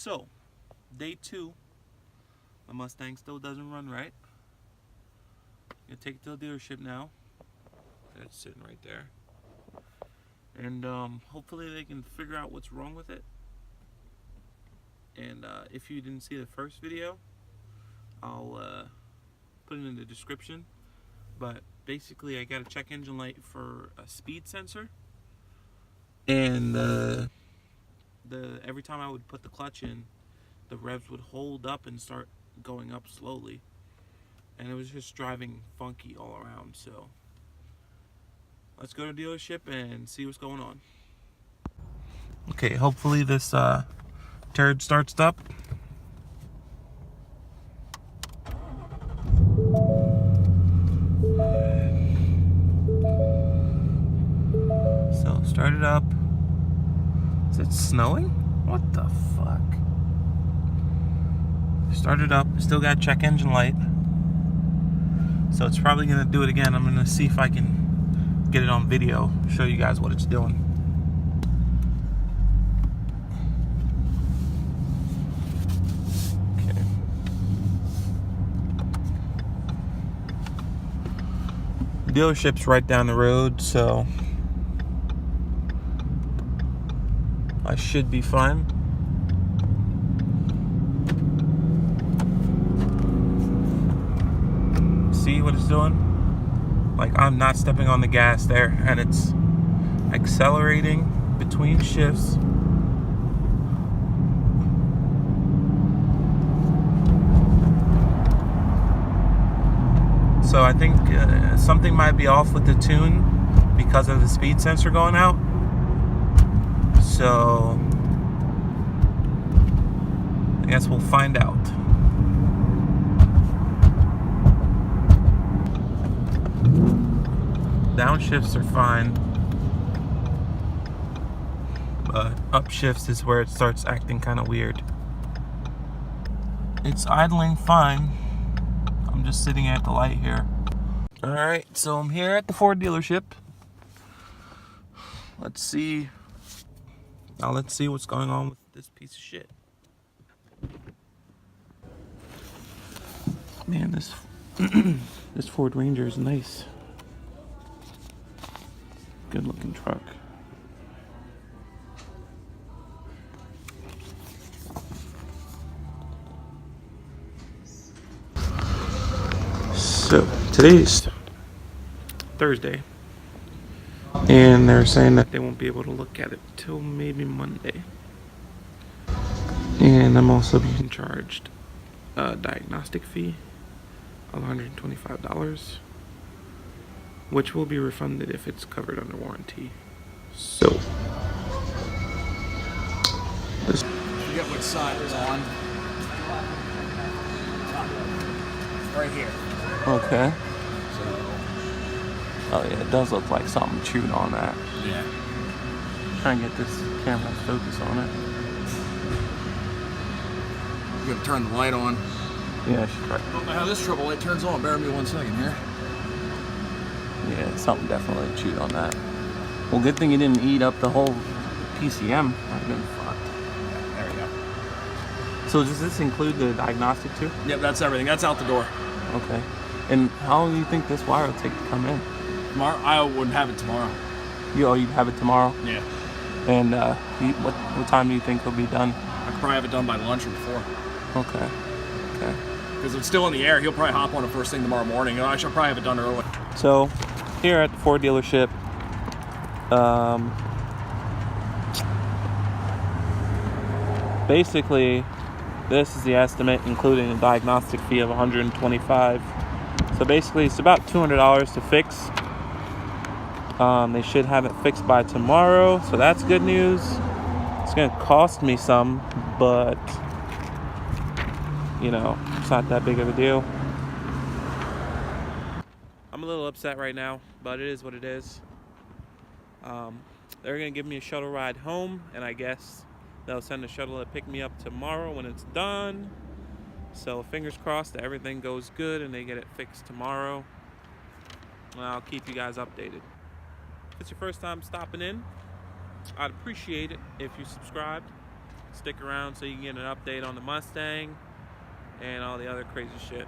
So, day 2, the Mustang still doesn't run right. Gonna take it to the dealership now. It's sitting right there. And hopefully they can figure out what's wrong with it. And if you didn't see the first video, I'll put it in the description. But basically I got a check engine light for a speed sensor. And every time I would put the clutch in, the revs would hold up and start going up slowly, and it was just driving funky all around. So let's go to the dealership and see what's going on. Okay, hopefully this turd starts up. So start it up. Is it snowing? What the fuck? Started up, still got check engine light. So it's probably gonna do it again. I'm gonna see if I can get it on video, show you guys what it's doing. Okay. The dealership's right down the road, so I should be fine. See what it's doing? Like, I'm not stepping on the gas there, and it's accelerating between shifts. So I think something might be off with the tune because of the speed sensor going out. So I guess we'll find out. Downshifts are fine, but upshifts is where it starts acting kind of weird. It's idling fine. I'm just sitting at the light here. Alright, so I'm here at the Ford dealership. Let's see what's going on with this piece of shit. Man, this this Ford Ranger is nice. Good looking truck. So today's Thursday, and they're saying that they won't be able to look at it till maybe Monday. And I'm also being charged a diagnostic fee of $125, which will be refunded if it's covered under warranty. So, forget what side it's on. Right here. okay. So. Oh yeah, it does look like something chewed on that. Yeah. Try and get this camera's focus on it. I'm gonna turn the light on. Yeah, I should try. I don't know how this trouble light turns on. Bear with me 1 second here. Yeah, something definitely chewed on that. Well, good thing you didn't eat up the whole PCM. I've been fucked. Yeah, there we go. So does this include the diagnostic too? Yep, that's everything. That's out the door. Okay. And how long do you think this wire will take to come in? Tomorrow? I wouldn't have it tomorrow. You'd have it tomorrow? Yeah. And what time do you think it'll be done? I could probably have it done by lunch or before. Okay. Okay. Because it's still in the air. He'll probably hop on it first thing tomorrow morning. I should probably have it done early. So, here at the Ford dealership, basically, this is the estimate, including a diagnostic fee of $125. So basically, it's about $200 to fix. They should have it fixed by tomorrow, so that's good news. It's gonna cost me some, but you know, it's not that big of a deal. I'm a little upset right now, but it is what it is. They're gonna give me a shuttle ride home, and I guess they'll send a shuttle to pick me up tomorrow when it's done. So fingers crossed that everything goes good and they get it fixed tomorrow. I'll keep you guys updated. If it's your first time stopping in, I'd appreciate it if you subscribed, stick around so you can get an update on the Mustang and all the other crazy shit.